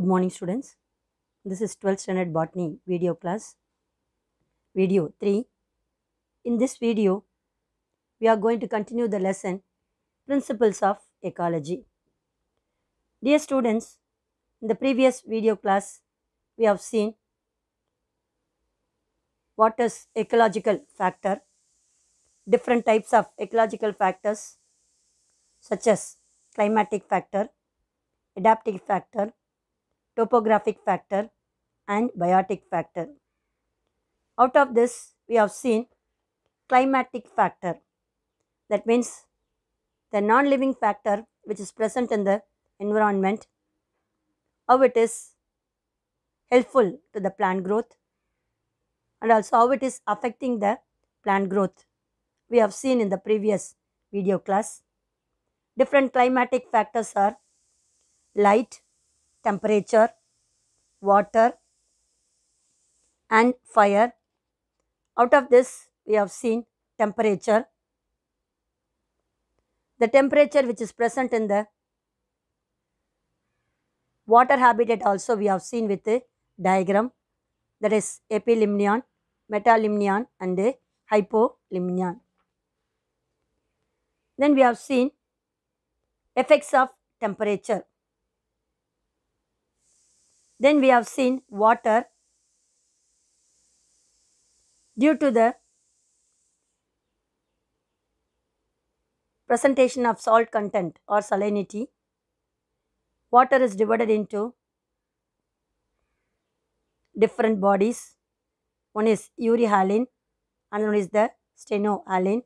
Good morning, students. This is 12th standard botany video class, video 3. In this video, we are going to continue the lesson Principles of Ecology. Dear students, in the previous video class, we have seen what is ecological factor, different types of ecological factors such as climatic factor, adaptive factor, topographic factor, and biotic factor. Out of this, we have seen climatic factor. That means the non-living factor which is present in the environment, how it is helpful to the plant growth and also how it is affecting the plant growth. We have seen in the previous video class. Different climatic factors are light, temperature, water, and fire. Out of this, we have seen temperature. The temperature which is present in the water habitat also we have seen with a diagram, that is epilimnion, metalimnion, and hypolimnion. Then we have seen effects of temperature. Then we have seen water. Due to the presentation of salt content or salinity, water is divided into different bodies. One is urehalline, another one is the stenohalline.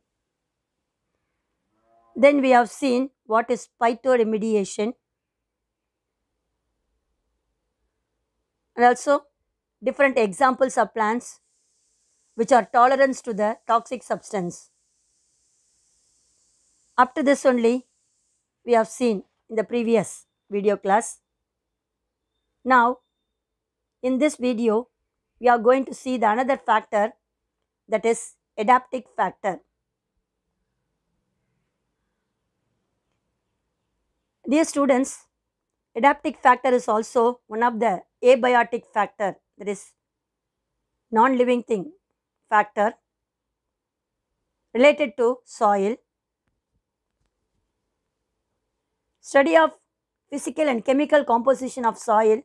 Then we have seen what is phytoremediation and also different examples of plants which are tolerant to the toxic substance. Up to this only we have seen in the previous video class. Now in this video we are going to see the another factor, that is adaptive factor. Dear students, adaptive factor is also one of the abiotic factor, that is non-living thing factor related to soil. Study of physical and chemical composition of soil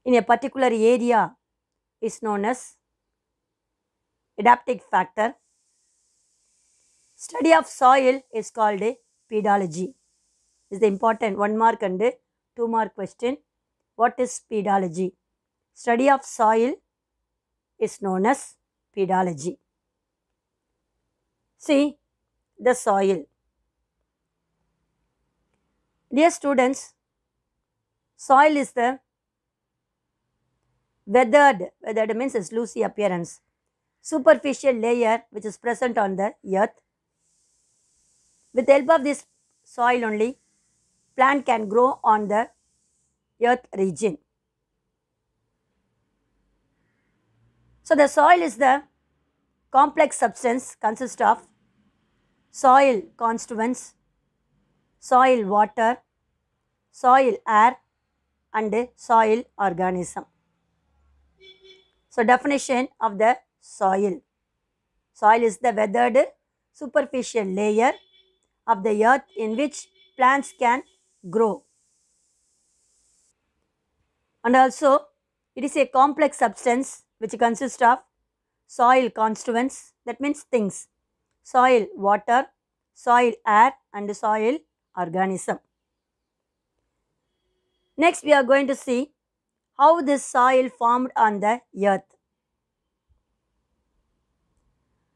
in a particular area is known as adaptive factor. Study of soil is called pedology. This is the important 1 mark and 2 mark question. What is pedology? Study of soil is known as pedology. See the soil. Dear students, soil is the weathered means its loosey appearance, superficial layer which is present on the earth. With the help of this soil only, plant can grow on the earth region. So the soil is the complex substance consists of soil constituents, soil water, soil air, and soil organism. So definition of the soil. Soil is the weathered superficial layer of the earth in which plants can grow. And also it is a complex substance which consists of soil constituents, that means things, soil water, soil air, and soil organism. Next we are going to see how this soil formed on the earth.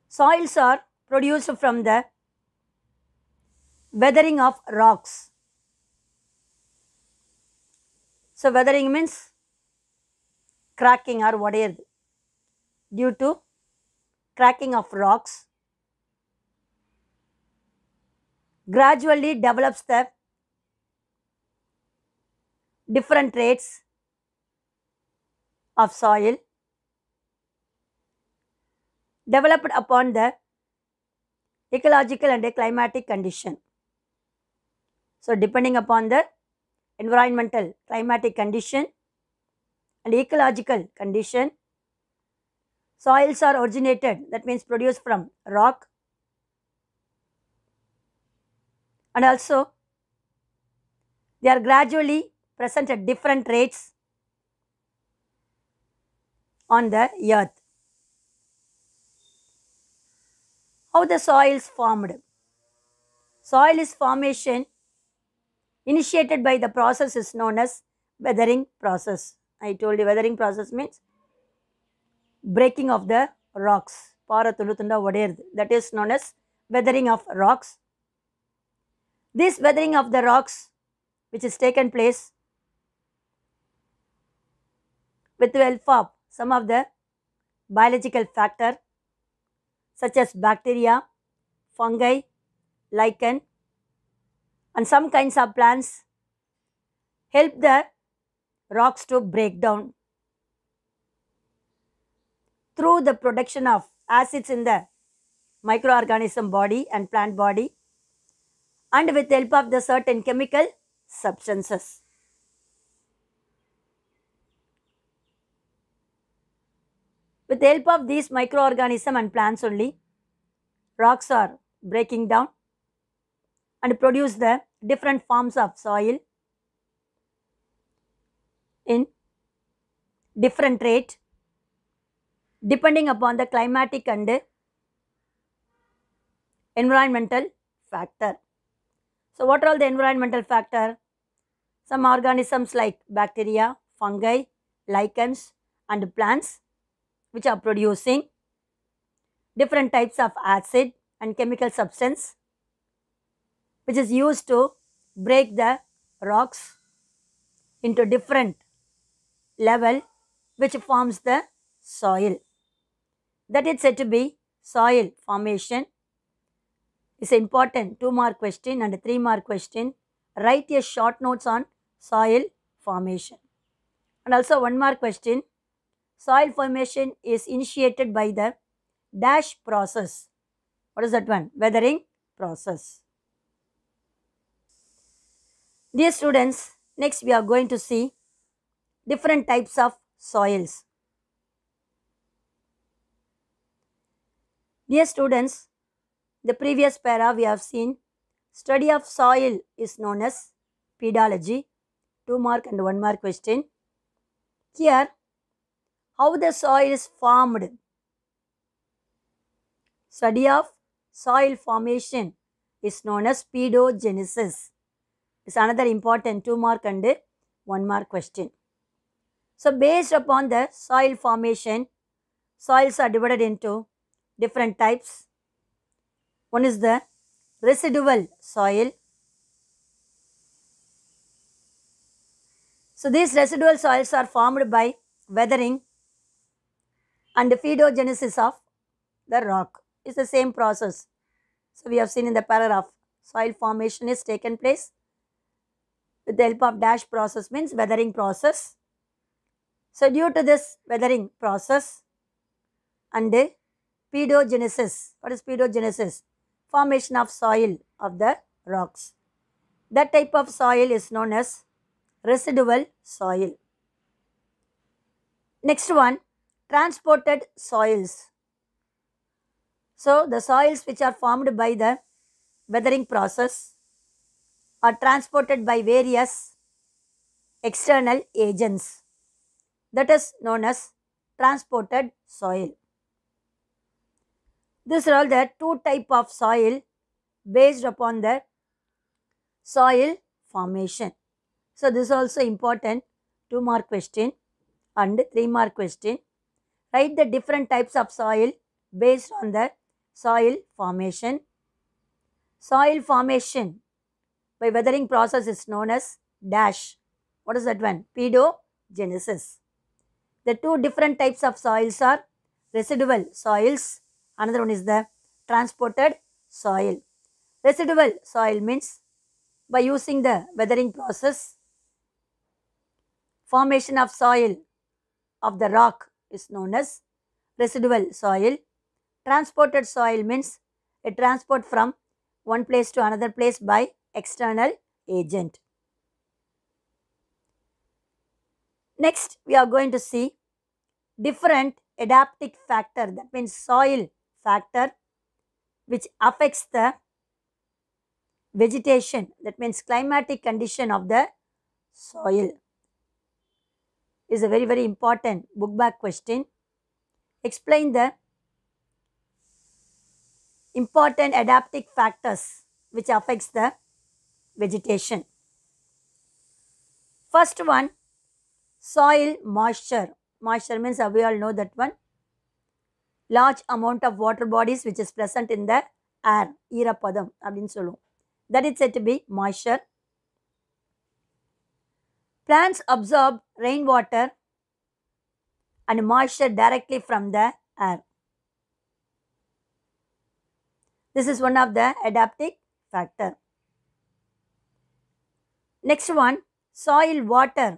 Soils are produced from the weathering of rocks. So weathering means cracking or whatever. Due to cracking of rocks, gradually develops the different traits of soil developed upon the ecological and climatic condition. So depending upon the environmental climatic condition and ecological condition. Soils are originated, that means produced from rock, and also they are gradually present at different rates on the earth. How the soil is formed? Soil is formation initiated by the process is known as weathering process. I told you weathering process means breaking of the rocks. That is known as weathering of rocks. This weathering of the rocks, which is taken place with the help of some of the biological factor such as bacteria, fungi, lichen, and some kinds of plants, help the rocks to break down through the production of acids in the microorganism body and plant body, and with the help of the certain chemical substances. With the help of these microorganisms and plants only, rocks are breaking down and produce the different forms of soil in different rate depending upon the climatic and environmental factor. So what are all the environmental factor? Some organisms like bacteria, fungi, lichens and plants which are producing different types of acid and chemical substance which is used to break the rocks into different level which forms the soil. That is said to be soil formation. Is an important 2-mark question and a 3-mark question. Write a short notes on soil formation. And also 1-mark question. Soil formation is initiated by the dash process. What is that one? Weathering process. Dear students, next we are going to see different types of soils. Dear students, the previous para we have seen study of soil is known as pedology, 2-mark and 1-mark question. Here, how the soil is formed. Study of soil formation is known as pedogenesis. It's another important 2-mark and 1-mark question. So based upon the soil formation, soils are divided into different types. One is the residual soil. So these residual soils are formed by weathering and pedogenesis of the rock. It's the same process. So we have seen in the paragraph, soil formation is taken place with the help of dash process means weathering process. So due to this weathering process and pedogenesis, what is pedogenesis? Formation of soil of the rocks. That type of soil is known as residual soil. Next one, transported soils. So the soils which are formed by the weathering process are transported by various external agents. That is known as transported soil. These are all the 2 types of soil based upon the soil formation. So this is also important 2-mark question and 3-mark question. Write the different types of soil based on the soil formation. Soil formation by weathering process is known as dash. What is that one? Pedogenesis. The 2 different types of soils are residual soils. Another one is the transported soil. Residual soil means by using the weathering process, formation of soil of the rock is known as residual soil. Transported soil means a transport from one place to another place by external agent. Next, we are going to see different adaptive factor, that means soil factor, which affects the vegetation, that means climatic condition of the soil. Is a very, very important book back question. Explain the important adaptive factors which affects the vegetation. First one, soil moisture. Moisture means we all know that one. Large amount of water bodies which is present in the air. ஈரப்பதம் அப்படின்னு சொல்லுவோம். That is said to be moisture. Plants absorb rainwater and moisture directly from the air. This is one of the adaptive factor. Next one, soil water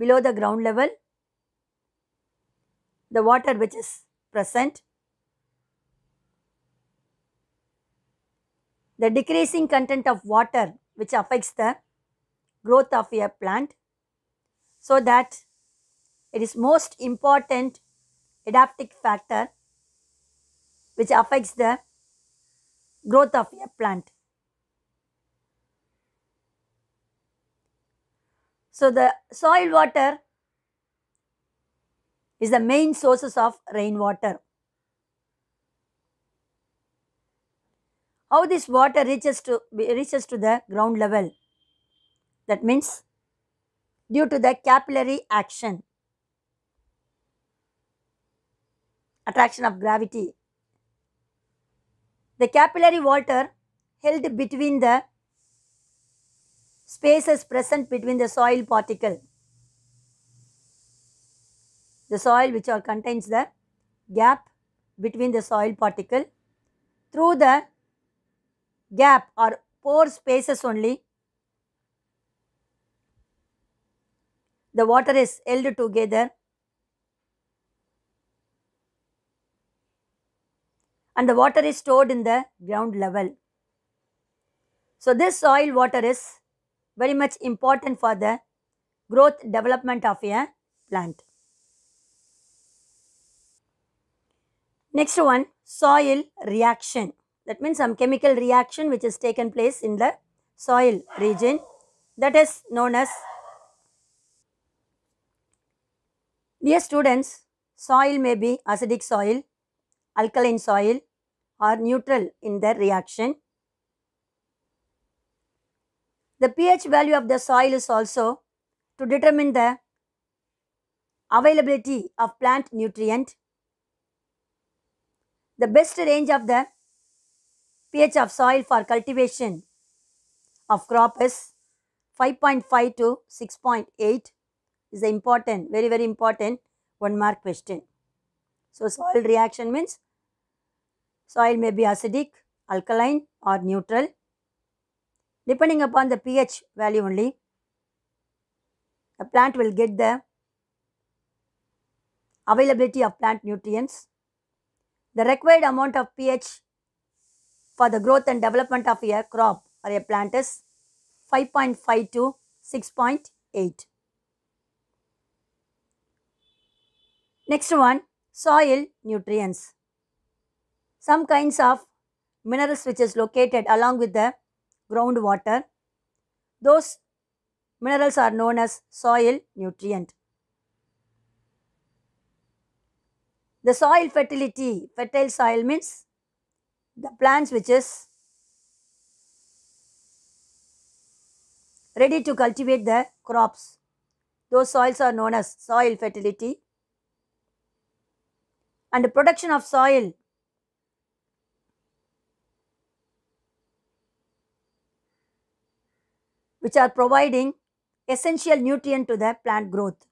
below the ground level. The water which is present. The decreasing content of water which affects the growth of a plant, so that it is most important adaptive factor which affects the growth of a plant. So the soil water is the main sources of rainwater. How this water reaches to the ground level? That means due to the capillary action, attraction of gravity. The capillary water held between the spaces present between the soil particle. The soil which contains the gap between the soil particle. Through the gap or pore spaces only, the water is held together and the water is stored in the ground level. So this soil water is very much important for the growth development of a plant. Next one, soil reaction. That means some chemical reaction which has taken place in the soil region, that is known as. Dear students, soil may be acidic soil, alkaline soil or neutral in the reaction. The pH value of the soil is also to determine the availability of plant nutrient. The best range of the pH of soil for cultivation of crop is 5.5 to 6.8 is the important, very, very important 1 mark question. So soil reaction means soil may be acidic, alkaline or neutral. Depending upon the pH value only, a plant will get the availability of plant nutrients. The required amount of pH for the growth and development of a crop or a plant is 5.5 to 6.8. Next one, soil nutrients. Some kinds of minerals which is located along with the groundwater, those minerals are known as soil nutrient. The soil fertility, fertile soil means the plants which is ready to cultivate the crops. Those soils are known as soil fertility. And the production of soil which are providing essential nutrient to the plant growth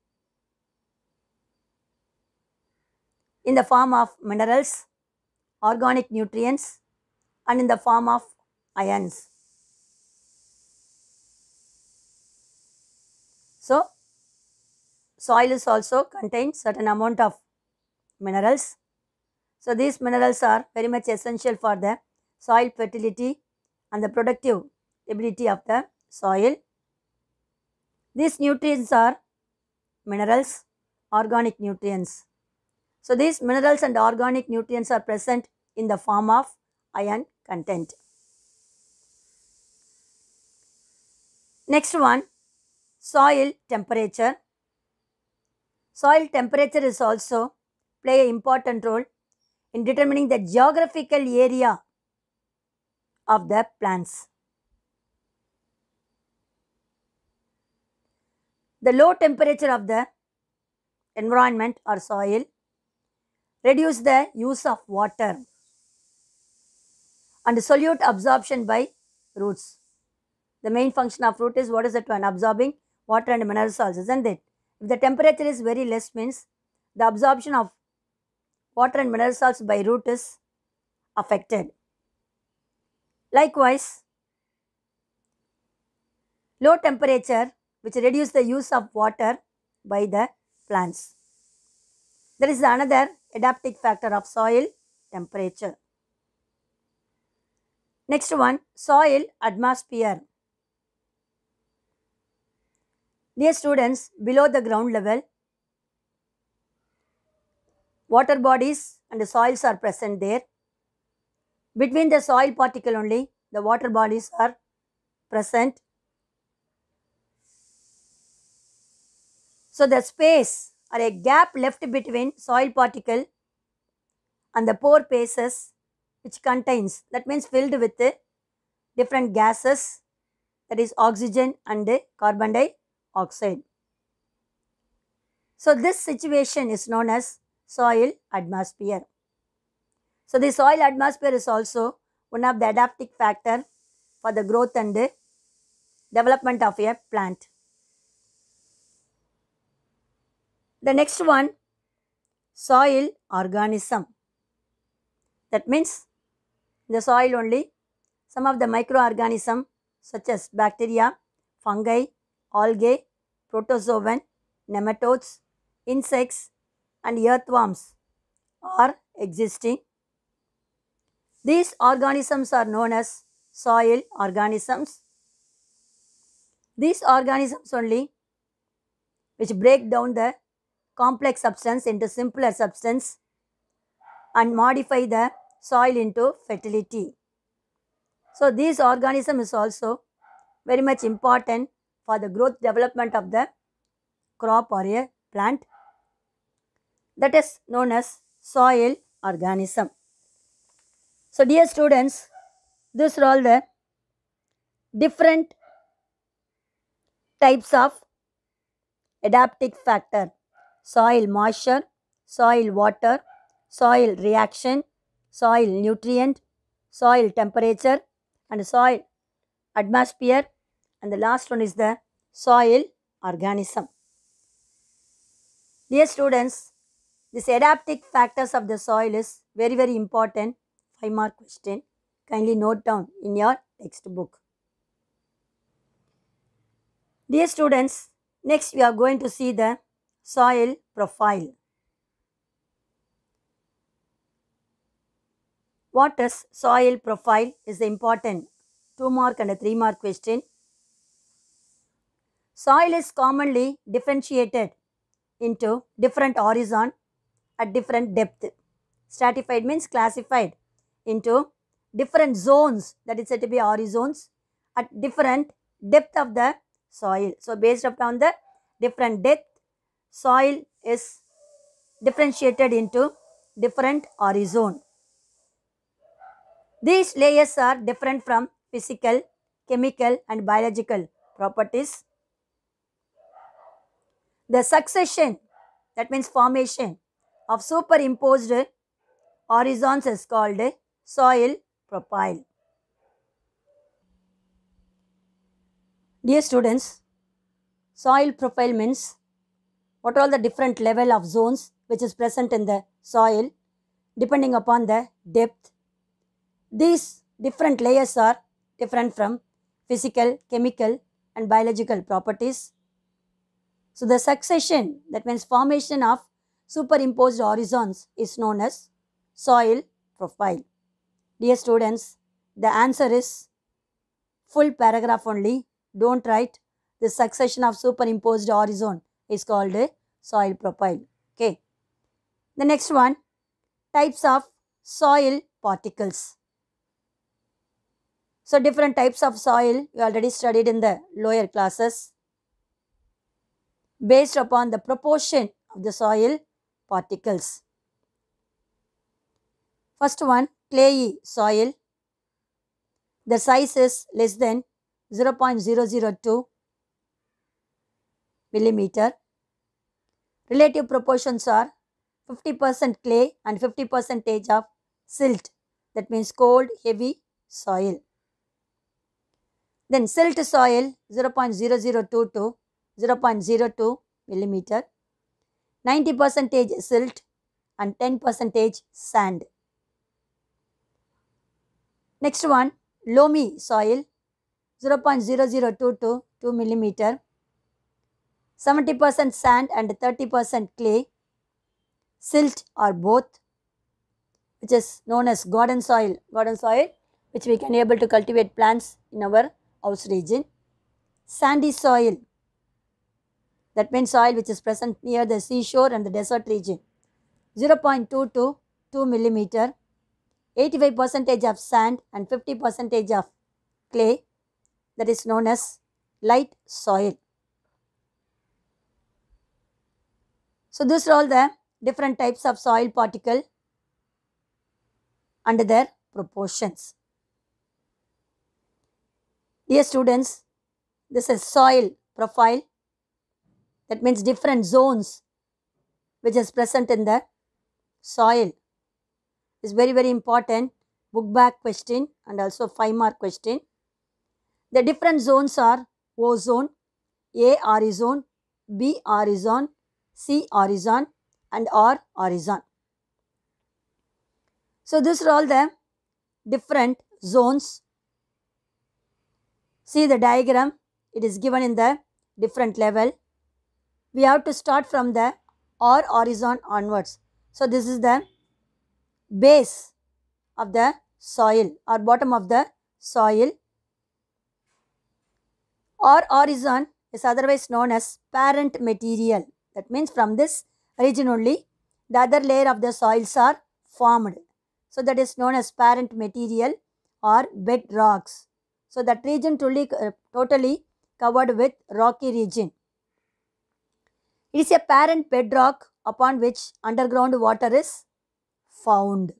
in the form of minerals, organic nutrients and in the form of ions. So, soil is also contains certain amount of minerals. So, these minerals are very much essential for the soil fertility and the productive ability of the soil. These nutrients are minerals, organic nutrients. So these minerals and organic nutrients are present in the form of iron content. Next one, soil temperature. Soil temperature is also play an important role in determining the geographical area of the plants. The low temperature of the environment or soil reduce the use of water and solute absorption by roots. The main function of root is what is that one? Absorbing water and mineral salts, isn't it? If the temperature is very less, means the absorption of water and mineral salts by root is affected. Likewise, low temperature which reduce the use of water by the plants. There is another adaptive factor of soil temperature. Next one, soil atmosphere. Dear students, below the ground level, water bodies and the soils are present there. Between the soil particle only, the water bodies are present. So the space or a gap left between soil particle and the pore spaces which contains, that means filled with different gases, that is oxygen and carbon dioxide. So this situation is known as soil atmosphere. So the soil atmosphere is also one of the adaptive factor for the growth and development of a plant. The next one, soil organism. That means the soil only some of the microorganisms such as bacteria, fungi, algae, protozoan, nematodes, insects and earthworms are existing. These organisms are known as soil organisms. These organisms only which break down the complex substance into simpler substance and modify the soil into fertility. So these organism is also very much important for the growth development of the crop or a plant, that is known as soil organism. So dear students, these are all the different types of adaptive factor: soil moisture, soil water, soil reaction, soil nutrient, soil temperature and soil atmosphere, and the last one is the soil organism. Dear students, this adaptive factors of the soil is very very important. 5-mark question. Kindly note down in your textbook. Dear students, next we are going to see the soil profile. What is soil profile is the important 2-mark and a 3-mark question. Soil is commonly differentiated into different horizon at different depth. Stratified means classified into different zones, that is said to be horizones, at different depth of the soil. So based upon the different depth, soil is differentiated into different horizon. These layers are different from physical, chemical and biological properties. The succession, that means formation of superimposed horizons is called soil profile. Dear students, soil profile means what are all the different level of zones which is present in the soil depending upon the depth. These different layers are different from physical, chemical and biological properties. So the succession, that means formation of superimposed horizons, is known as soil profile. Dear students, the answer is full paragraph only. Don't write. The succession of superimposed horizon is called soil profile. Okay. The next one, types of soil particles. So different types of soil you already studied in the lower classes based upon the proportion of the soil particles. First one, clayey soil. The size is less than 0.002 millimeter. Relative proportions are 50% clay and 50% of silt. That means cold, heavy soil. Then silt soil 0.0022 to 0.02 millimeter. 90% silt and 10% sand. Next one, loamy soil 0.0022 to 2 millimeter. 70% sand and 30% clay, silt or both, which is known as garden soil. Garden soil which we can able to cultivate plants in our house region. Sandy soil, that means soil which is present near the seashore and the desert region. 0.2 to 2 millimeter. 85% of sand and 50% of clay, that is known as light soil. So these are all the different types of soil particle and their proportions. Dear students, this is soil profile. That means different zones which is present in the soil. Is very important book back question and also 5-mark question. The different zones are O zone, A horizon, B horizon, C horizon and R horizon. So these are all the different zones. See the diagram, it is given in the different level. We have to start from the R horizon onwards. So this is the base of the soil or bottom of the soil. R horizon is otherwise known as parent material. That means from this region only the other layer of the soils are formed. So that is known as parent material or bed rocks. So that region totally covered with rocky region. It is a parent bedrock upon which underground water is found.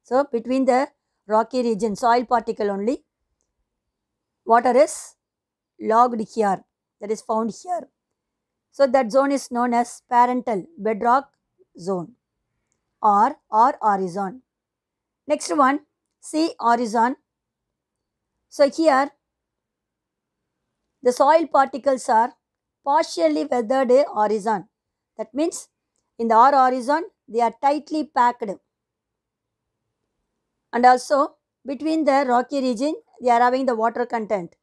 So between the rocky region, soil particle only, water is logged here, that is found here. So that zone is known as parental bedrock zone or horizon. Next one, C horizon. So here the soil particles are partially weathered horizon. That means in the R horizon they are tightly packed. And also between the rocky region they are having the water content.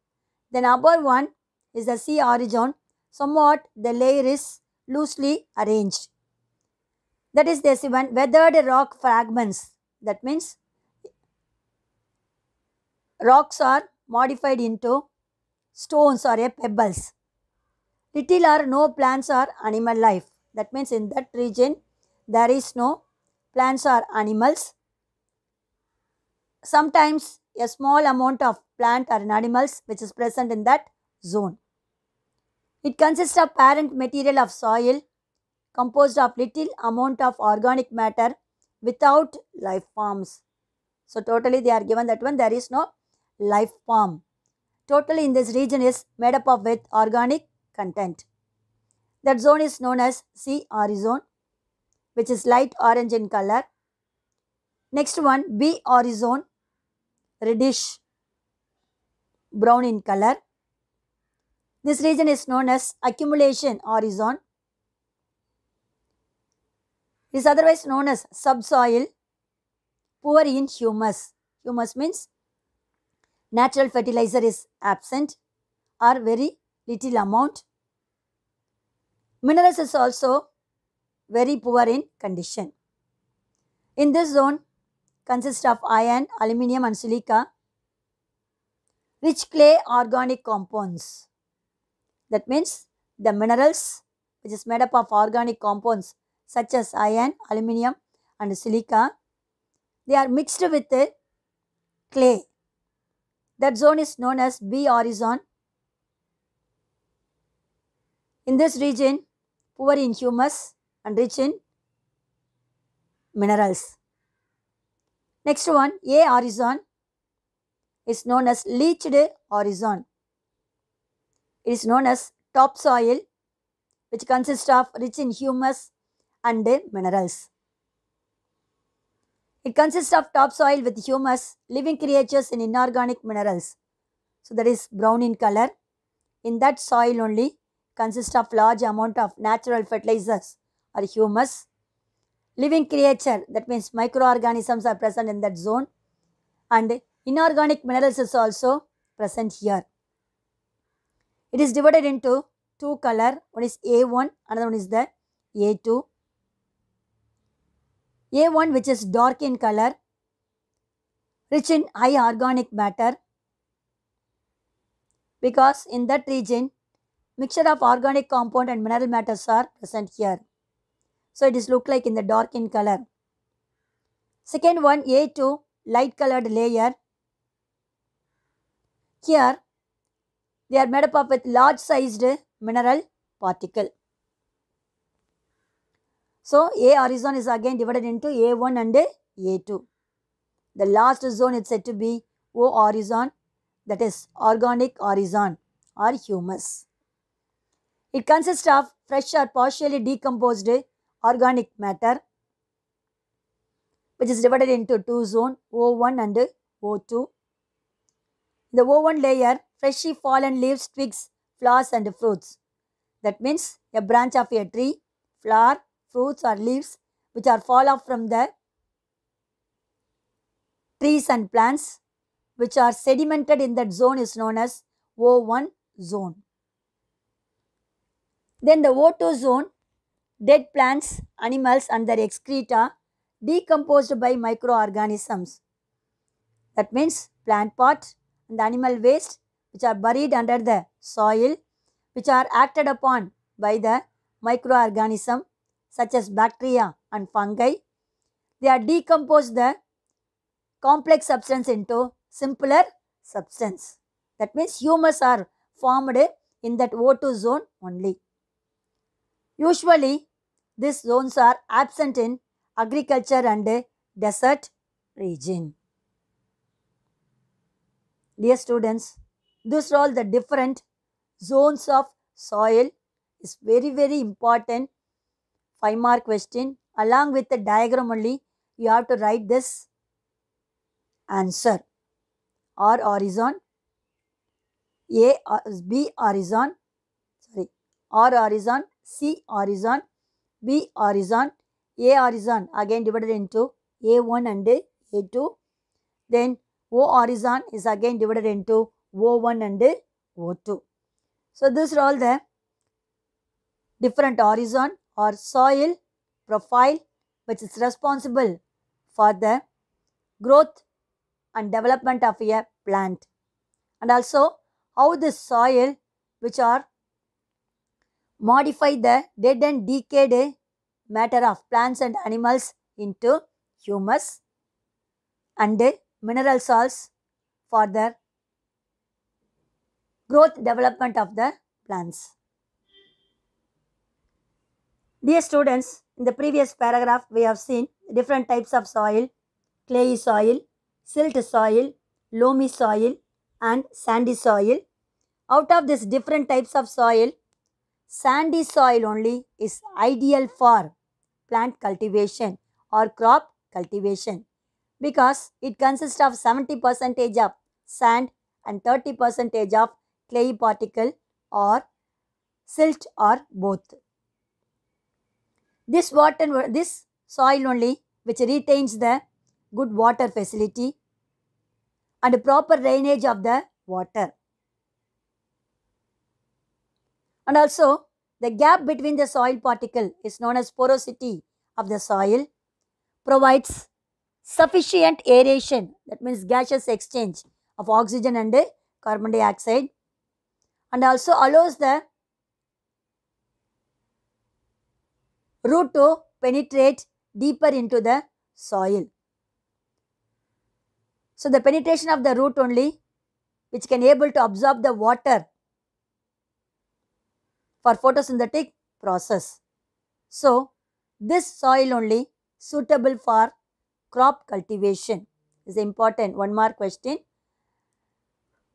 Then above one is the C horizon. Somewhat the layer is loosely arranged. That is this one weathered rock fragments. That means rocks are modified into stones or pebbles. Little or no plants or animal life. That means in that region there is no plants or animals. Sometimes a small amount of plant or animals which is present in that zone. It consists of parent material of soil composed of little amount of organic matter without life forms. So totally they are given that one, there is no life form. Totally in this region is made up of with organic content. That zone is known as C horizon, which is light orange in color. Next one, B horizon, reddish brown in color. This region is known as accumulation horizon. It is otherwise known as subsoil, poor in humus. Humus means natural fertilizer is absent or very little amount. Minerals is also very poor in condition. In this zone consists of iron, aluminium and silica, rich clay organic compounds. That means the minerals which is made up of organic compounds such as iron, aluminium and silica, they are mixed with clay. That zone is known as B horizon. In this region, poor in humus and rich in minerals. Next one, A horizon, is known as leached horizon. It is known as topsoil, which consists of rich in humus and minerals. It consists of topsoil with humus, living creatures and inorganic minerals. So that is brown in color. In that soil only consists of large amount of natural fertilizers or humus. Living creature, that means microorganisms are present in that zone, and inorganic minerals is also present here. It is divided into two color. One is A1, another one is the A2. A1, which is dark in color, rich in high organic matter, because in that region mixture of organic compound and mineral matters are present here. So it is look like in the dark in color. Second one, A2, light colored layer. Here they are made up with large sized mineral particle. So A horizon is again divided into A1 and A2. The last zone is said to be O horizon, that is organic horizon or humus. It consists of fresh or partially decomposed organic matter, which is divided into two zones, O1 and O2. The O1 layer, freshly fallen leaves, twigs, flowers and fruits. That means a branch of a tree, flower, fruits or leaves which are fall off from the trees and plants which are sedimented in that zone is known as O1 zone. Then the O2 zone, dead plants, animals and their excreta decomposed by microorganisms. That means plant pot and animal waste which are buried under the soil, which are acted upon by the microorganism such as bacteria and fungi. They are decomposed the complex substance into simpler substance. That means humus are formed in that O2 zone only. Usually, these zones are absent in agriculture and desert region. Dear students, these are all the different zones of soil. Is very important 5-mark question. Along with the diagram only, you have to write this answer. R horizon, A B horizon, R horizon, C horizon, B horizon, A horizon again divided into A1 and A2. Then O horizon is again divided into O1 and O2. So these are all the different horizon or soil profile which is responsible for the growth and development of a plant, and also how the soil which are modify the dead and decayed matter of plants and animals into humus and mineral salts for the growth development of the plants. Dear students, in the previous paragraph we have seen different types of soil: clayey soil, silt soil, loamy soil and sandy soil. Out of these different types of soil, sandy soil only is ideal for plant cultivation or crop cultivation because it consists of 70% of sand and 30% of clay particle or silt or both. This soil only which retains the good water facility and proper drainage of the water. And also the gap between the soil particle is known as porosity of the soil, provides sufficient aeration, that means gaseous exchange of oxygen and carbon dioxide, and also allows the root to penetrate deeper into the soil. So the penetration of the root only which can able to absorb the water for photosynthetic process. So this soil only suitable for crop cultivation is important. One more question.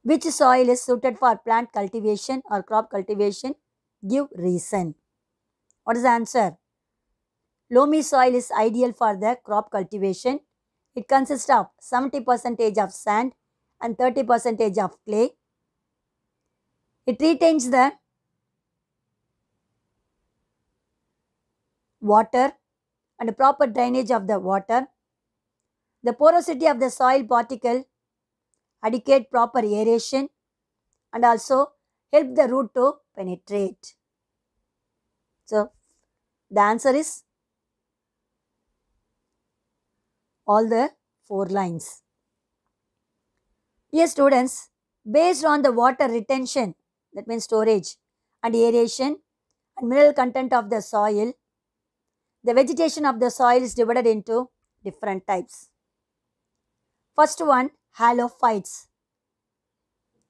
Which soil is suited for plant cultivation or crop cultivation? Give reason. What is the answer? Loamy soil is ideal for the crop cultivation. It consists of 70% of sand and 30% of clay. It retains the water and proper drainage of the water. The porosity of the soil particle adequate proper aeration and also help the root to penetrate. So the answer is all the 4 lines. Dear students, based on the water retention, that means storage, and aeration and mineral content of the soil, the vegetation of the soil is divided into different types. First one, halophytes.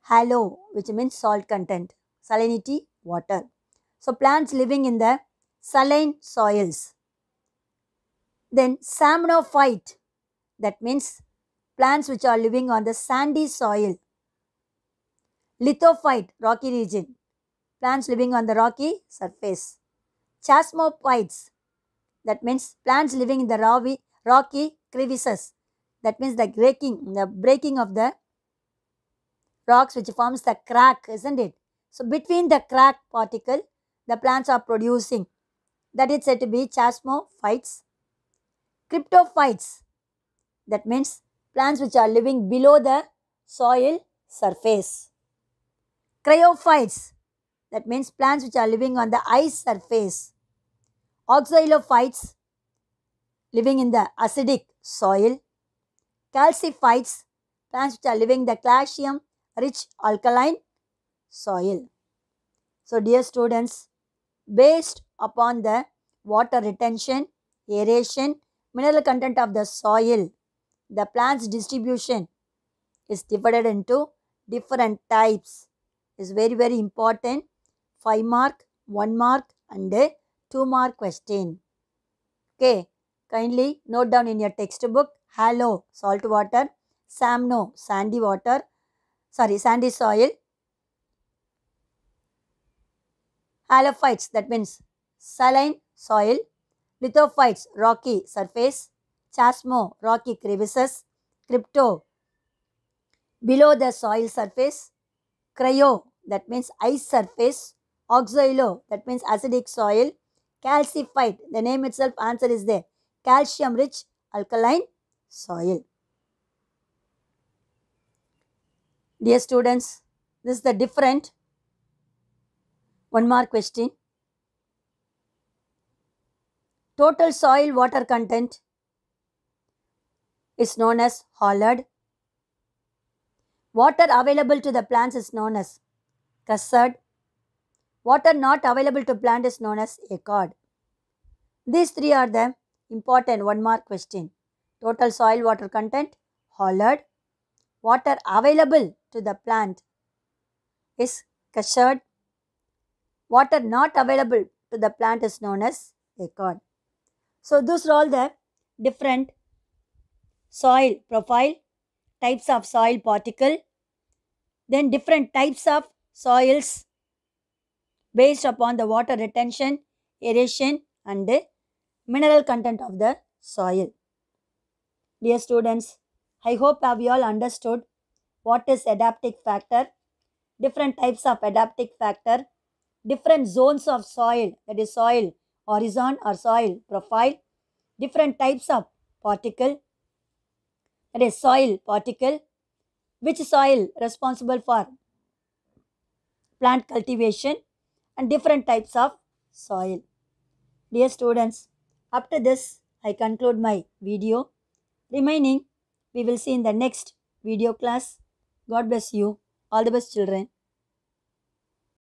Halo, which means salt content, salinity, water. So plants living in the saline soils. Then samnophyte, that means plants which are living on the sandy soil. Lithophyte, rocky region, plants living on the rocky surface. Chasmophytes, that means plants living in the rocky crevices, that means the breaking of the rocks which forms the crack, isn't it? So between the crack particle, the plants are producing. That is said to be chasmophytes. Cryptophytes, that means plants which are living below the soil surface. Cryophytes, that means plants which are living on the ice surface. Oxalophytes, living in the acidic soil. Calciphytes, plants which are living in the calcium-rich alkaline soil. So dear students, based upon the water retention, aeration, mineral content of the soil, the plant's distribution is divided into different types. Is very very important. 5 mark, 1 mark and a 2 mark question. Okay, kindly note down in your textbook. Halo, salt water. Samno, sandy soil. Halophytes, that means saline soil. Lithophytes, rocky surface. Chasmo, rocky crevices. Crypto, below the soil surface. Cryo, that means ice surface. Oxalo, that means acidic soil. Calciphyte, the name itself answer is there. Calcium rich alkaline soil. Dear students, this is the different. 1 mark question. Total soil water content is known as Hollard. Water available to the plants is known as Cussard. Water not available to plant is known as Accord. These 3 are the important 1 mark question. Total soil water content, Hollard. Water available to the plant is Cussard. Water not available to the plant is known as Accord. So those are all the different soil profile, types of soil particle, then different types of soils based upon the water retention, aeration and the mineral content of the soil. Dear students, I hope you all understood what is adaptive factor, different types of adaptive factor, different zones of soil, that is soil horizon or soil profile, different types of particle, that is soil particle, which soil responsible for plant cultivation and different types of soil. Dear students, after this I conclude my video. Remaining we will see in the next video class. God bless you. All the best children.